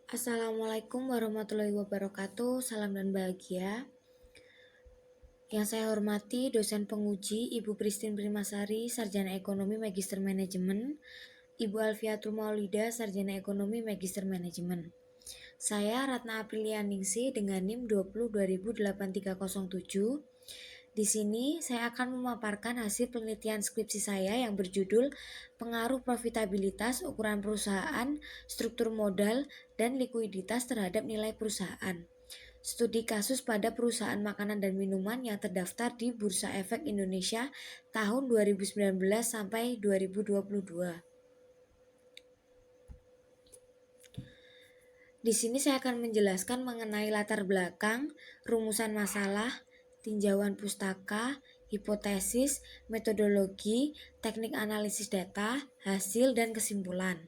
Assalamualaikum warahmatullahi wabarakatuh. Salam dan bahagia. Yang saya hormati dosen penguji Ibu Pristin Primasari, Sarjana Ekonomi Magister Manajemen, Ibu Alfiatul Maulida, Sarjana Ekonomi Magister Manajemen. Saya Ratna Aprilia Ningsi dengan NIM 20 208307. Di sini saya akan memaparkan hasil penelitian skripsi saya yang berjudul Pengaruh Profitabilitas, Ukuran Perusahaan, Struktur Modal, dan Likuiditas terhadap Nilai Perusahaan. Studi kasus pada perusahaan makanan dan minuman yang terdaftar di Bursa Efek Indonesia tahun 2019 sampai 2022. Di sini saya akan menjelaskan mengenai latar belakang, rumusan masalah, tinjauan pustaka, hipotesis, metodologi, teknik analisis data, hasil, dan kesimpulan.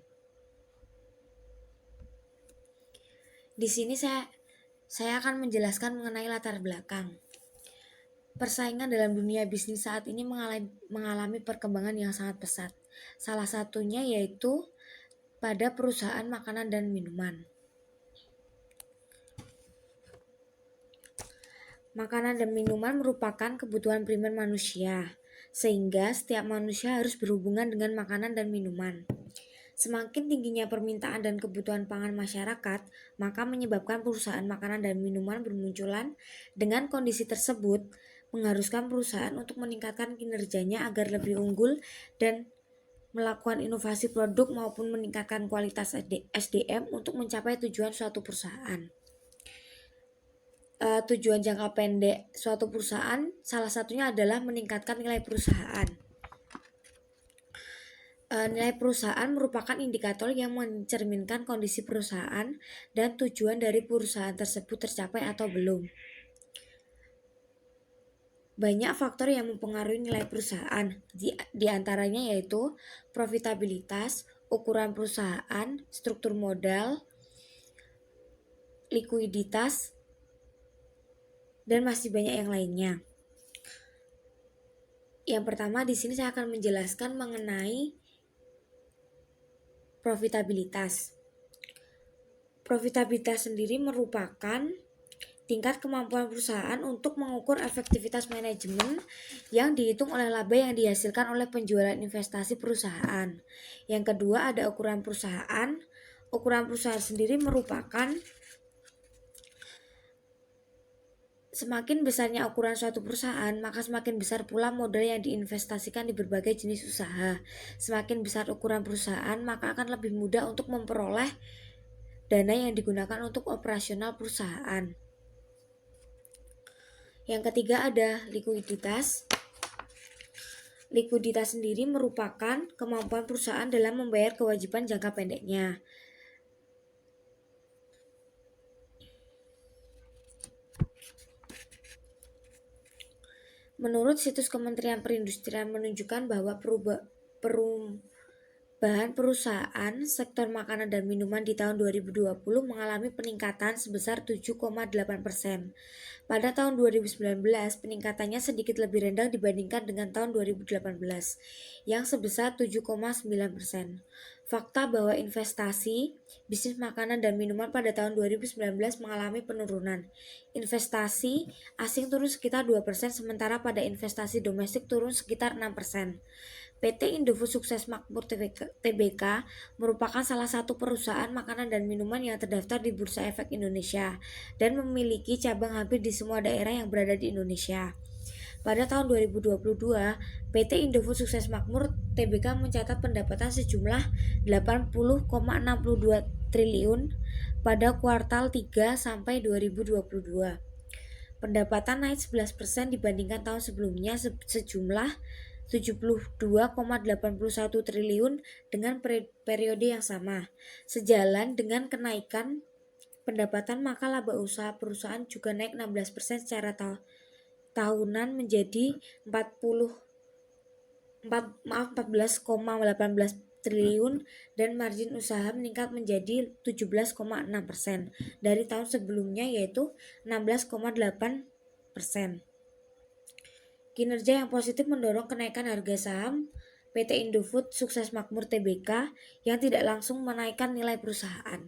Di sini saya akan menjelaskan mengenai latar belakang. Persaingan dalam dunia bisnis saat ini mengalami perkembangan yang sangat pesat. Salah satunya yaitu pada perusahaan makanan dan minuman. Makanan dan minuman merupakan kebutuhan primer manusia, sehingga setiap manusia harus berhubungan dengan makanan dan minuman. Semakin tingginya permintaan dan kebutuhan pangan masyarakat, maka menyebabkan perusahaan makanan dan minuman bermunculan. Dengan kondisi tersebut, mengharuskan perusahaan untuk meningkatkan kinerjanya agar lebih unggul dan melakukan inovasi produk maupun meningkatkan kualitas SDM untuk mencapai tujuan suatu perusahaan. Tujuan jangka pendek suatu perusahaan salah satunya adalah meningkatkan nilai perusahaan. Nilai perusahaan merupakan indikator yang mencerminkan kondisi perusahaan dan tujuan dari perusahaan tersebut tercapai atau belum. Banyak faktor yang mempengaruhi nilai perusahaan, di antaranya yaitu profitabilitas, ukuran perusahaan, struktur modal, likuiditas, dan masih banyak yang lainnya. Yang pertama di sini saya akan menjelaskan mengenai profitabilitas. Profitabilitas sendiri merupakan tingkat kemampuan perusahaan untuk mengukur efektivitas manajemen yang dihitung oleh laba yang dihasilkan oleh penjualan investasi perusahaan. Yang kedua ada ukuran perusahaan. Ukuran perusahaan sendiri merupakan semakin besarnya ukuran suatu perusahaan, maka semakin besar pula modal yang diinvestasikan di berbagai jenis usaha. Semakin besar ukuran perusahaan, maka akan lebih mudah untuk memperoleh dana yang digunakan untuk operasional perusahaan. Yang ketiga ada likuiditas. Likuiditas sendiri merupakan kemampuan perusahaan dalam membayar kewajiban jangka pendeknya. Menurut situs Kementerian Perindustrian menunjukkan bahwa perubahan perusahaan sektor makanan dan minuman di tahun 2020 mengalami peningkatan sebesar 7,8%. Pada tahun 2019, peningkatannya sedikit lebih rendah dibandingkan dengan tahun 2018, yang sebesar 7,9%. Fakta bahwa investasi bisnis makanan dan minuman pada tahun 2019 mengalami penurunan. Investasi asing turun sekitar 2%, sementara pada investasi domestik turun sekitar 6%. PT Indofood Sukses Makmur Tbk merupakan salah satu perusahaan makanan dan minuman yang terdaftar di Bursa Efek Indonesia dan memiliki cabang hampir di semua daerah yang berada di Indonesia. Pada tahun 2022, PT Indofood Sukses Makmur Tbk mencatat pendapatan sejumlah 80,62 triliun pada kuartal 3 sampai 2022. Pendapatan naik 11% dibandingkan tahun sebelumnya sejumlah 72,81 triliun dengan periode yang sama. Sejalan dengan kenaikan pendapatan, maka laba usaha perusahaan juga naik 16% secara tahunan menjadi 14,18 triliun dan margin usaha meningkat menjadi 17,6% dari tahun sebelumnya yaitu 16,8%. Kinerja yang positif mendorong kenaikan harga saham PT Indofood Sukses Makmur Tbk yang tidak langsung menaikkan nilai perusahaan.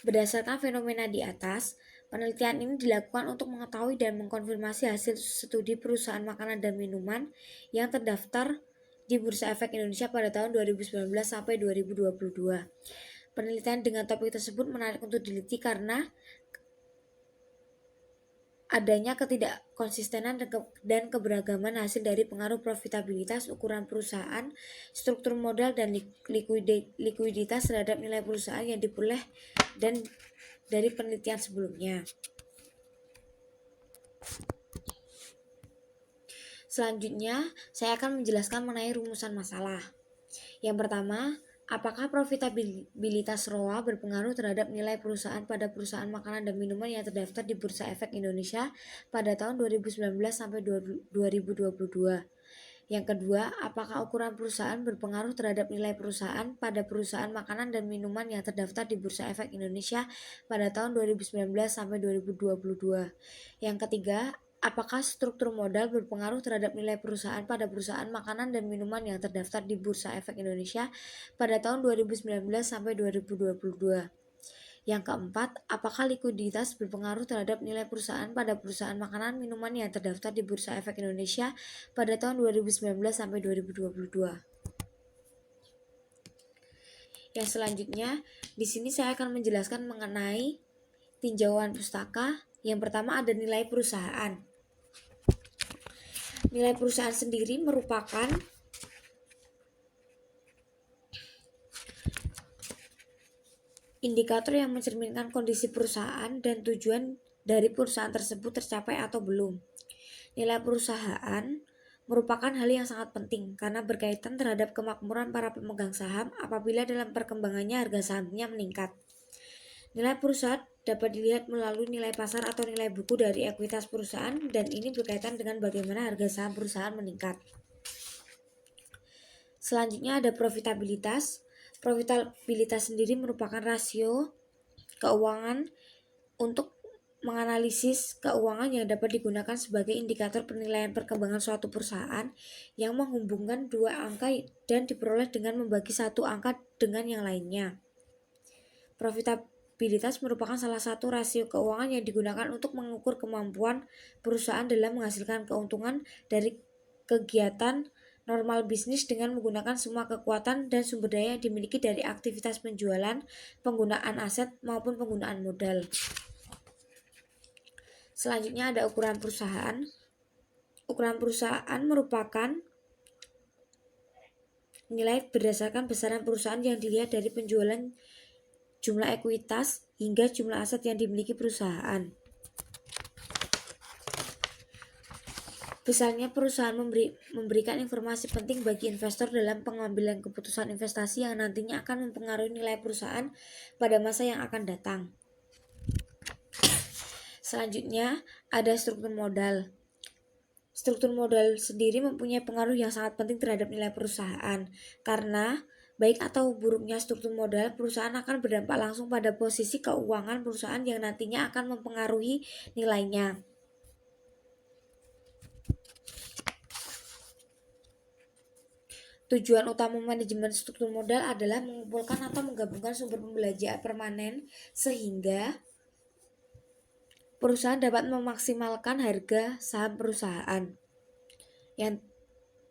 Berdasarkan fenomena di atas, penelitian ini dilakukan untuk mengetahui dan mengkonfirmasi hasil studi perusahaan makanan dan minuman yang terdaftar di Bursa Efek Indonesia pada tahun 2019 sampai 2022. Penelitian dengan topik tersebut menarik untuk diteliti karena adanya ketidakkonsistenan dan keberagaman hasil dari pengaruh profitabilitas, ukuran perusahaan, struktur modal, dan likuiditas terhadap nilai perusahaan yang diperoleh dan dari penelitian sebelumnya. Selanjutnya, saya akan menjelaskan mengenai rumusan masalah. Yang pertama, apakah profitabilitas ROA berpengaruh terhadap nilai perusahaan pada perusahaan makanan dan minuman yang terdaftar di Bursa Efek Indonesia pada tahun 2019 sampai 2022? Yang kedua, apakah ukuran perusahaan berpengaruh terhadap nilai perusahaan pada perusahaan makanan dan minuman yang terdaftar di Bursa Efek Indonesia pada tahun 2019 sampai 2022? Yang ketiga, apakah struktur modal berpengaruh terhadap nilai perusahaan pada perusahaan makanan dan minuman yang terdaftar di Bursa Efek Indonesia pada tahun 2019 sampai 2022? Yang keempat, apakah likuiditas berpengaruh terhadap nilai perusahaan pada perusahaan makanan minuman yang terdaftar di Bursa Efek Indonesia pada tahun 2019 sampai 2022? Yang selanjutnya, di sini saya akan menjelaskan mengenai tinjauan pustaka. Yang pertama ada nilai perusahaan. Nilai perusahaan sendiri merupakan indikator yang mencerminkan kondisi perusahaan dan tujuan dari perusahaan tersebut tercapai atau belum. Nilai perusahaan merupakan hal yang sangat penting karena berkaitan terhadap kemakmuran para pemegang saham apabila dalam perkembangannya harga sahamnya meningkat. Nilai perusahaan dapat dilihat melalui nilai pasar atau nilai buku dari ekuitas perusahaan, dan ini berkaitan dengan bagaimana harga saham perusahaan meningkat. Selanjutnya ada profitabilitas. Profitabilitas sendiri merupakan rasio keuangan untuk menganalisis keuangan yang dapat digunakan sebagai indikator penilaian perkembangan suatu perusahaan yang menghubungkan dua angka dan diperoleh dengan membagi satu angka dengan yang lainnya. Profitabilitas merupakan salah satu rasio keuangan yang digunakan untuk mengukur kemampuan perusahaan dalam menghasilkan keuntungan dari kegiatan normal bisnis dengan menggunakan semua kekuatan dan sumber daya yang dimiliki dari aktivitas penjualan, penggunaan aset, maupun penggunaan modal. Selanjutnya ada ukuran perusahaan. Ukuran perusahaan merupakan nilai berdasarkan besaran perusahaan yang dilihat dari penjualan, jumlah ekuitas, hingga jumlah aset yang dimiliki perusahaan. Besarnya perusahaan memberikan informasi penting bagi investor dalam pengambilan keputusan investasi yang nantinya akan mempengaruhi nilai perusahaan pada masa yang akan datang. Selanjutnya ada struktur modal. Struktur modal sendiri mempunyai pengaruh yang sangat penting terhadap nilai perusahaan karena baik atau buruknya struktur modal perusahaan akan berdampak langsung pada posisi keuangan perusahaan yang nantinya akan mempengaruhi nilainya. Tujuan utama manajemen struktur modal adalah mengumpulkan atau menggabungkan sumber pembelanjaan permanen sehingga perusahaan dapat memaksimalkan harga saham perusahaan. Yang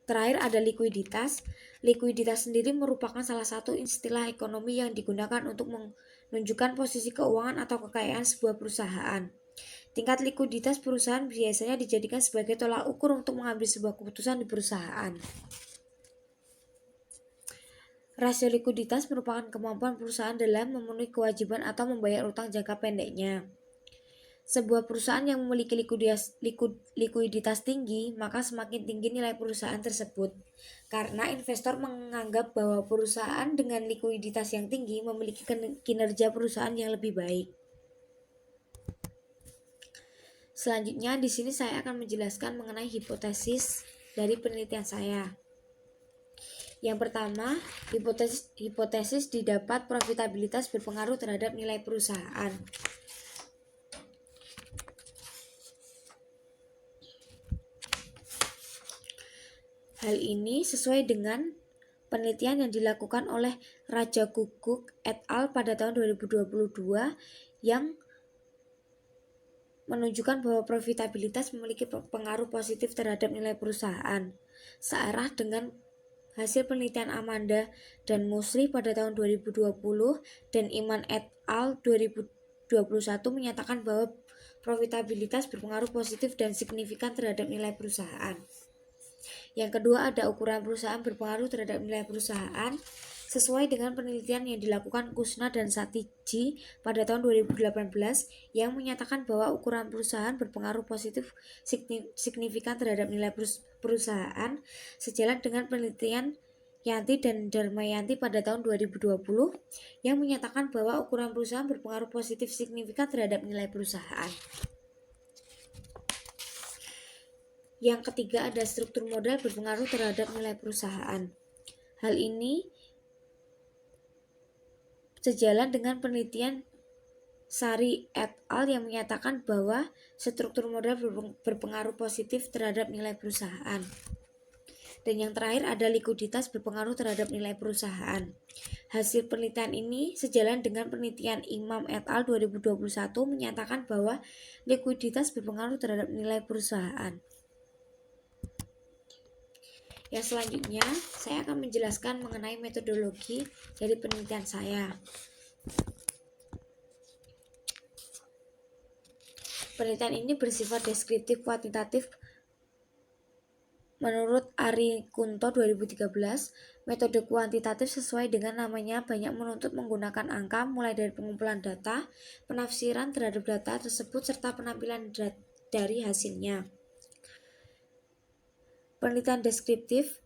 terakhir ada likuiditas. Likuiditas sendiri merupakan salah satu istilah ekonomi yang digunakan untuk menunjukkan posisi keuangan atau kekayaan sebuah perusahaan. Tingkat likuiditas perusahaan biasanya dijadikan sebagai tolak ukur untuk mengambil sebuah keputusan di perusahaan. Rasio likuiditas merupakan kemampuan perusahaan dalam memenuhi kewajiban atau membayar utang jangka pendeknya. Sebuah perusahaan yang memiliki likuiditas tinggi, maka semakin tinggi nilai perusahaan tersebut. Karena investor menganggap bahwa perusahaan dengan likuiditas yang tinggi memiliki kinerja perusahaan yang lebih baik. Selanjutnya di sini saya akan menjelaskan mengenai hipotesis dari penelitian saya. Yang pertama, hipotesis didapat profitabilitas berpengaruh terhadap nilai perusahaan. Hal ini sesuai dengan penelitian yang dilakukan oleh Raja Guguk et al. Pada tahun 2022 yang menunjukkan bahwa profitabilitas memiliki pengaruh positif terhadap nilai perusahaan. Searah dengan hasil penelitian Amanda dan Musri pada tahun 2020 dan Iman et al. 2021 menyatakan bahwa profitabilitas berpengaruh positif dan signifikan terhadap nilai perusahaan. Yang kedua, ada ukuran perusahaan berpengaruh terhadap nilai perusahaan sesuai dengan penelitian yang dilakukan Kusna dan Satiji pada tahun 2018 yang menyatakan bahwa ukuran perusahaan berpengaruh positif signifikan terhadap nilai perusahaan sejalan dengan penelitian Yanti dan Dharmayanti pada tahun 2020 yang menyatakan bahwa ukuran perusahaan berpengaruh positif signifikan terhadap nilai perusahaan. Yang ketiga, ada struktur modal berpengaruh terhadap nilai perusahaan. Hal ini sejalan dengan penelitian Sari et al. Yang menyatakan bahwa struktur modal berpengaruh positif terhadap nilai perusahaan. Dan yang terakhir, ada likuiditas berpengaruh terhadap nilai perusahaan. Hasil penelitian ini sejalan dengan penelitian Imam et al. 2021 menyatakan bahwa likuiditas berpengaruh terhadap nilai perusahaan. Yang selanjutnya, saya akan menjelaskan mengenai metodologi dari penelitian saya. Penelitian ini bersifat deskriptif kuantitatif. Menurut Ari Kunto 2013, metode kuantitatif sesuai dengan namanya banyak menuntut menggunakan angka mulai dari pengumpulan data, penafsiran terhadap data tersebut, serta penampilan dari hasilnya. Penelitian deskriptif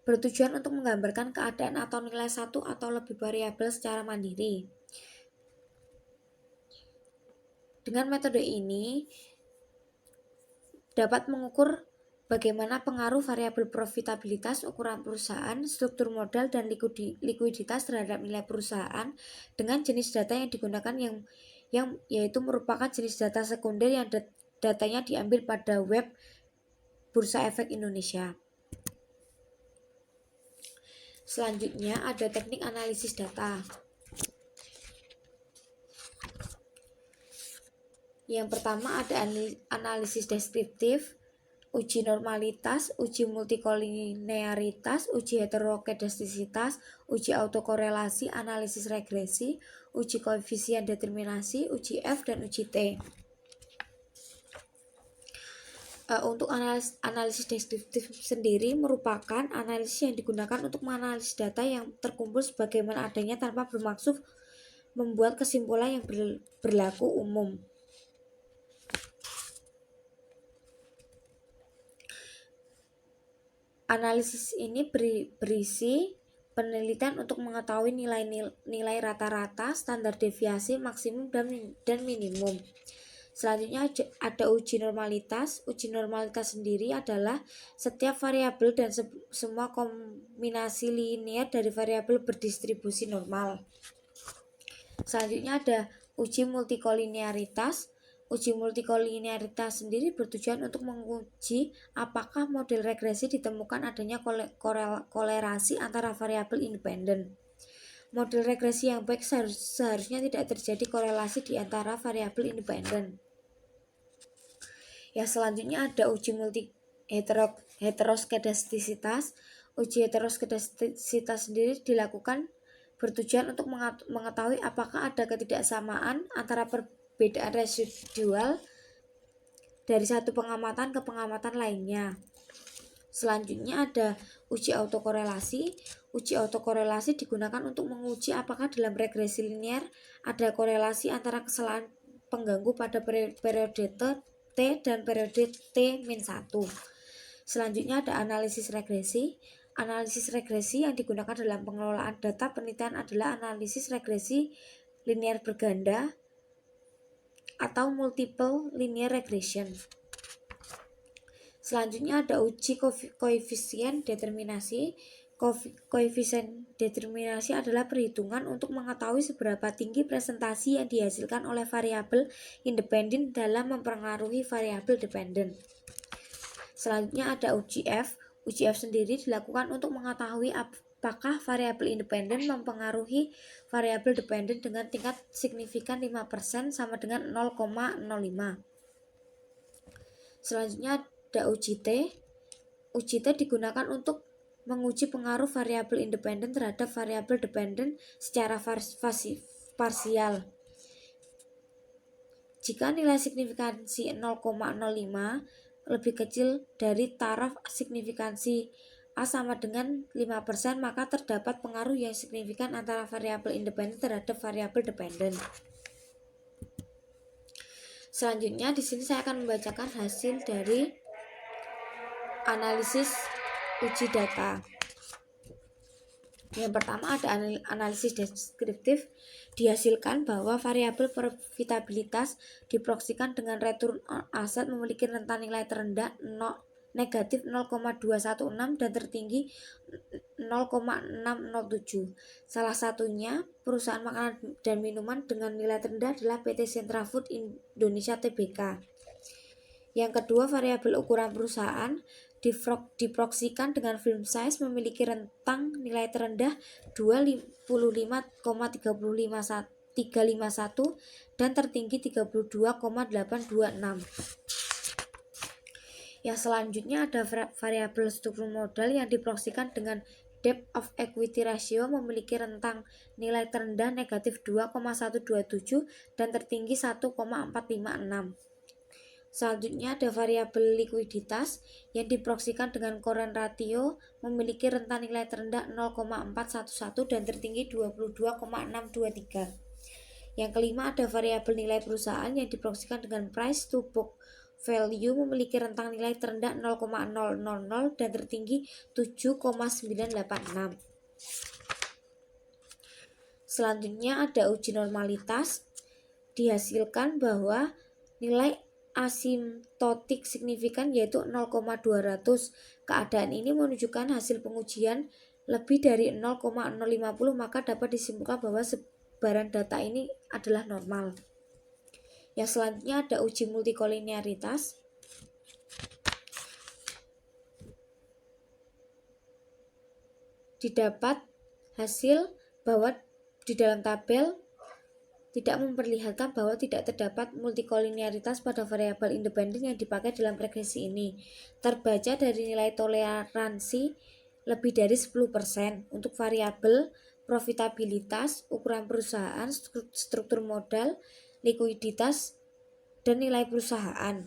bertujuan untuk menggambarkan keadaan atau nilai satu atau lebih variabel secara mandiri. Dengan metode ini dapat mengukur bagaimana pengaruh variabel profitabilitas, ukuran perusahaan, struktur modal, dan likuiditas terhadap nilai perusahaan dengan jenis data yang digunakan yang yaitu merupakan jenis data sekunder yang datanya diambil pada web Bursa Efek Indonesia. Selanjutnya ada teknik analisis data. Yang pertama ada analisis deskriptif, uji normalitas, uji multikolinearitas, uji heterokedastisitas, uji autokorelasi, analisis regresi, uji koefisien determinasi, uji F, dan uji T. Untuk analisis deskriptif sendiri merupakan analisis yang digunakan untuk menganalisis data yang terkumpul sebagaimana adanya tanpa bermaksud membuat kesimpulan yang berlaku umum. Analisis ini berisi penelitian untuk mengetahui nilai rata-rata, standar deviasi, maksimum, dan minimum. Selanjutnya ada uji normalitas. Uji normalitas sendiri adalah setiap variabel dan semua kombinasi linear dari variabel berdistribusi normal. Selanjutnya ada uji multikolinearitas. Uji multikolinearitas sendiri bertujuan untuk menguji apakah model regresi ditemukan adanya kolerasi antara variabel independen. Model regresi yang baik seharusnya tidak terjadi korelasi di antara variabel independen. Yang selanjutnya ada uji heteroskedastisitas. Uji heteroskedastisitas sendiri dilakukan bertujuan untuk mengetahui apakah ada ketidaksamaan antara perbedaan residual dari satu pengamatan ke pengamatan lainnya. Selanjutnya ada uji autokorelasi. Uji autokorelasi digunakan untuk menguji apakah dalam regresi linear ada korelasi antara kesalahan pengganggu pada periode T dan periode T-1. Selanjutnya ada analisis regresi. Analisis regresi yang digunakan dalam pengelolaan data penelitian adalah analisis regresi linear berganda atau multiple linear regression. Selanjutnya ada uji koefisien determinasi. Koefisien determinasi adalah perhitungan untuk mengetahui seberapa tinggi presentasi yang dihasilkan oleh variabel independen dalam mempengaruhi variabel dependen. Selanjutnya ada uji F. Uji F sendiri dilakukan untuk mengetahui apakah variabel independen mempengaruhi variabel dependen dengan tingkat signifikan 5% sama dengan 0,05. Selanjutnya ada uji T. Uji T digunakan untuk menguji pengaruh variabel independen terhadap variabel dependen secara parsial. Jika nilai signifikansi 0,05 lebih kecil dari taraf signifikansi A sama dengan 5%, maka terdapat pengaruh yang signifikan antara variabel independen terhadap variabel dependen. Selanjutnya di sini saya akan membacakan hasil dari analisis uji data. Yang pertama ada analisis deskriptif. Dihasilkan bahwa variabel profitabilitas diproksikan dengan return on asset memiliki rentang nilai terendah negatif 0,216 dan tertinggi 0,607. Salah satunya perusahaan makanan dan minuman dengan nilai terendah adalah PT Sentra Food Indonesia Tbk. Yang kedua, variabel ukuran perusahaan diproksikan dengan film size memiliki rentang nilai terendah 25,351 dan tertinggi 32,826. Yang selanjutnya ada variabel struktur modal yang diproksikan dengan debt of equity ratio memiliki rentang nilai terendah negatif 2,127 dan tertinggi 1,456. Selanjutnya ada variabel likuiditas yang diproksikan dengan current ratio memiliki rentang nilai terendah 0,411 dan tertinggi 22,623. Yang kelima ada variabel nilai perusahaan yang diproksikan dengan price to book value memiliki rentang nilai terendah 0,000 dan tertinggi 7,986. Selanjutnya ada uji normalitas. Dihasilkan bahwa nilai asimptotik signifikan yaitu 0,200. Keadaan ini menunjukkan hasil pengujian lebih dari 0,050, maka dapat disimpulkan bahwa sebaran data ini adalah normal. Yang selanjutnya ada uji multikolinearitas. Didapat hasil bahwa di dalam tabel tidak memperlihatkan bahwa tidak terdapat multikolinearitas pada variabel independen yang dipakai dalam regresi ini. Terbaca dari nilai toleransi lebih dari 10% untuk variabel profitabilitas, ukuran perusahaan, struktur modal, likuiditas, dan nilai perusahaan.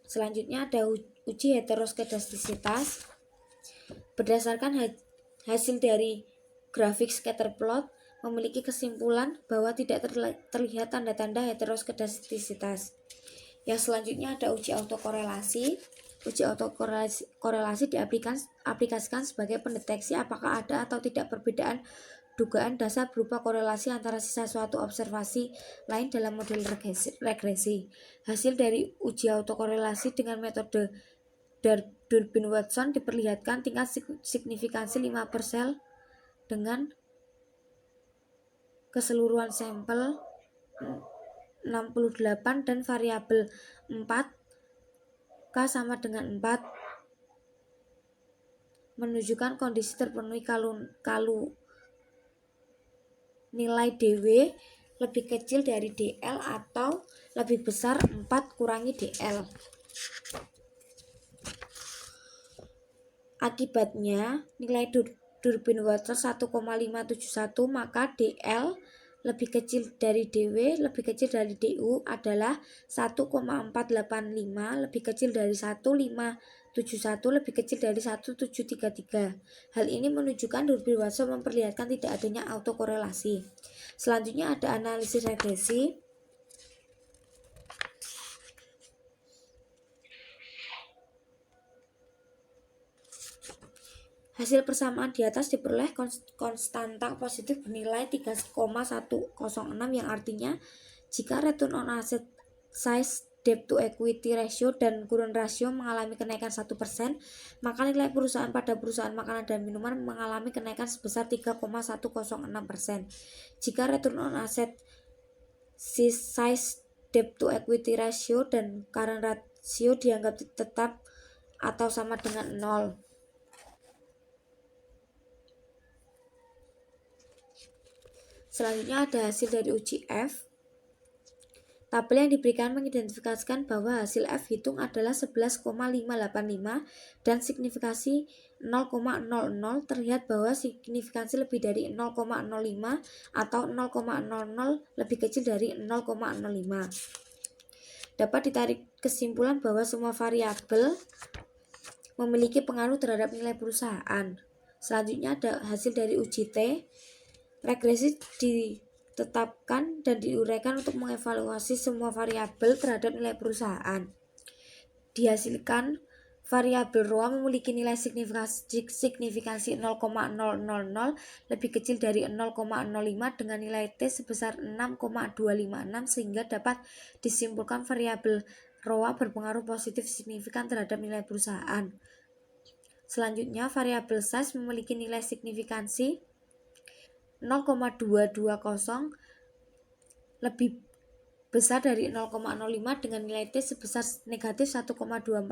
Selanjutnya ada uji heteroskedastisitas. Berdasarkan hasil dari grafik scatter plot memiliki kesimpulan bahwa tidak terlihat tanda-tanda heteroskedastisitas. Yang selanjutnya ada uji autokorelasi. Uji autokorelasi diaplikasikan sebagai pendeteksi apakah ada atau tidak perbedaan dugaan dasar berupa korelasi antara sisa suatu observasi lain dalam model regresi. Hasil dari uji autokorelasi dengan metode Durbin-Watson diperlihatkan tingkat signifikansi 5% dengan keseluruhan sampel 68 dan variabel 4 K sama dengan 4 menunjukkan kondisi terpenuhi kalau nilai DW lebih kecil dari DL atau lebih besar 4 kurangi DL. Akibatnya nilai Durbin-Watson 1,571, maka DL lebih kecil dari DW lebih kecil dari DU adalah 1,485, lebih kecil dari 1,571, lebih kecil dari 1,733. Hal ini menunjukkan Durbin-Watson memperlihatkan tidak adanya autokorelasi. Selanjutnya ada analisis regresi. Hasil persamaan di atas diperoleh konstanta positif bernilai 3,106 yang artinya jika return on asset size, debt to equity ratio, dan current ratio mengalami kenaikan 1%, maka nilai perusahaan pada perusahaan makanan dan minuman mengalami kenaikan sebesar 3,106%. Jika return on asset size, debt to equity ratio dan current ratio dianggap tetap atau sama dengan 0. Selanjutnya ada hasil dari uji F. Tabel yang diberikan mengidentifikasikan bahwa hasil F hitung adalah 11,585 dan signifikasi 0,00. Terlihat bahwa signifikansi lebih dari 0,05 atau 0,00 lebih kecil dari 0,05. Dapat ditarik kesimpulan bahwa semua variabel memiliki pengaruh terhadap nilai perusahaan. Selanjutnya ada hasil dari uji T. Regresi ditetapkan dan diuraikan untuk mengevaluasi semua variabel terhadap nilai perusahaan. Dihasilkan variabel ROA memiliki nilai signifikansi 0,000 lebih kecil dari 0,05 dengan nilai T sebesar 6,256 sehingga dapat disimpulkan variabel ROA berpengaruh positif signifikan terhadap nilai perusahaan. Selanjutnya, variabel size memiliki nilai signifikansi 0,220 lebih besar dari 0,05 dengan nilai T sebesar negatif 1,240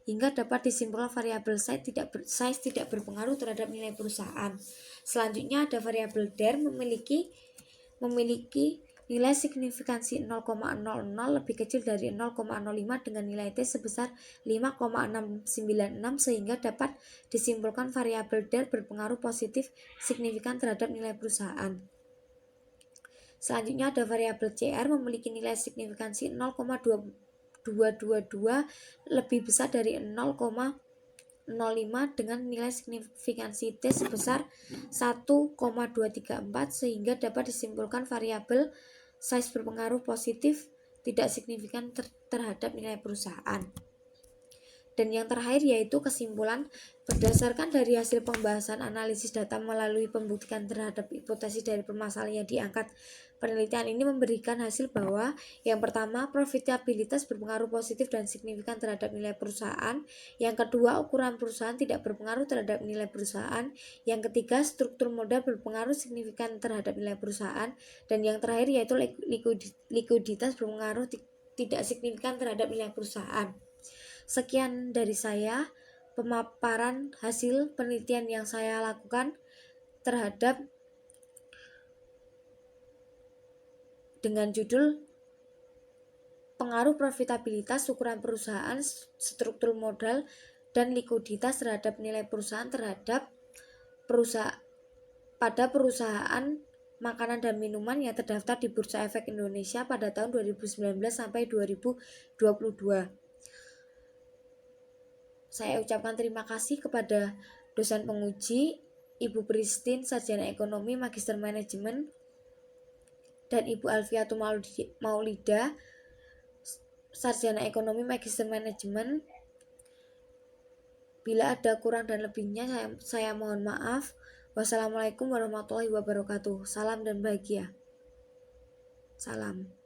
sehingga dapat disimpulkan variabel size tidak berpengaruh terhadap nilai perusahaan. Selanjutnya ada variabel DER memiliki nilai signifikansi 0,00 lebih kecil dari 0,05 dengan nilai T sebesar 5,696 sehingga dapat disimpulkan variabel DER berpengaruh positif signifikan terhadap nilai perusahaan. Selanjutnya ada variabel CR memiliki nilai signifikansi 0,222 lebih besar dari 0,05 dengan nilai signifikansi T sebesar 1,234 sehingga dapat disimpulkan variabel size berpengaruh positif tidak signifikan terhadap nilai perusahaan. Dan yang terakhir yaitu kesimpulan berdasarkan dari hasil pembahasan analisis data melalui pembuktian terhadap hipotesis dari permasalahan yang diangkat. Penelitian ini memberikan hasil bahwa yang pertama, profitabilitas berpengaruh positif dan signifikan terhadap nilai perusahaan. Yang kedua, ukuran perusahaan tidak berpengaruh terhadap nilai perusahaan. Yang ketiga, struktur modal berpengaruh signifikan terhadap nilai perusahaan. Dan yang terakhir yaitu likuiditas berpengaruh tidak signifikan terhadap nilai perusahaan. Sekian dari saya, pemaparan hasil penelitian yang saya lakukan terhadap dengan judul pengaruh profitabilitas, ukuran perusahaan, struktur modal, dan likuiditas terhadap nilai perusahaan pada perusahaan makanan dan minuman yang terdaftar di Bursa Efek Indonesia pada tahun 2019 sampai 2022. Saya ucapkan terima kasih kepada dosen penguji, Ibu Pristin, Sarjana Ekonomi, Magister Manajemen, dan Ibu Alfiatul Maulida, Sarjana Ekonomi, Magister Manajemen. Bila ada kurang dan lebihnya, saya mohon maaf. Wassalamualaikum warahmatullahi wabarakatuh. Salam dan bahagia. Salam.